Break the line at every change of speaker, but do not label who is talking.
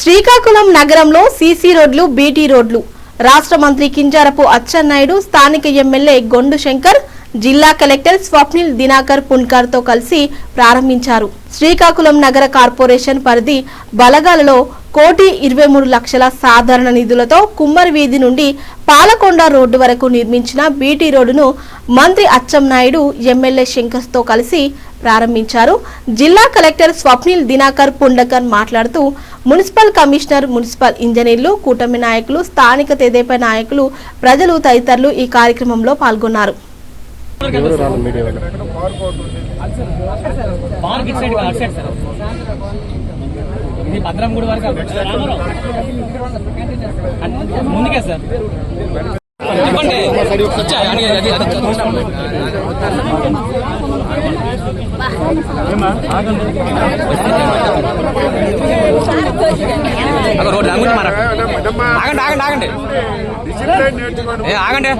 శ్రీకాకుళం నగరంలో సీసీ రోడ్లు, బీటీ రోడ్లు రాష్ట్ర మంత్రి కింజారపు అచ్చెన్నాయుడు, స్థానిక ఎమ్మెల్యే గొండు శంకర్, జిల్లా కలెక్టర్ స్వప్నిల్ దినాకర్ పున్కర్ తో కలిసి ప్రారంభించారు. శ్రీకాకుళం నగర కార్పొరేషన్ పరిధి బలగాలలో 1,23,00,000 సాధారణ నిధులతో కుమ్మరి వీధి నుండి పాలకొండ రోడ్డు వరకు నిర్మించిన బీటీ రోడ్డును మంత్రి అచ్చెన్నాయుడు, ఎమ్మెల్యే శంకర్ తో కలిసి ప్రారంభించారు. జిల్లా కలెక్టర్ స్వప్నిల్ దినాకర్ పుండకర్ మాట్లాడుతూ మున్సిపల్ కమిషనర్, మున్సిపల్ ఇంజనీర్లు, కూటమి నాయకులు, స్థానిక తెదేపా నాయకులు, ప్రజలు తదితరులు ఈ కార్యక్రమంలో పాల్గొన్నారు.
ముందుకే సార్ రోడ్ ఆగండి ఆగండి ఆగండి ఆగండి.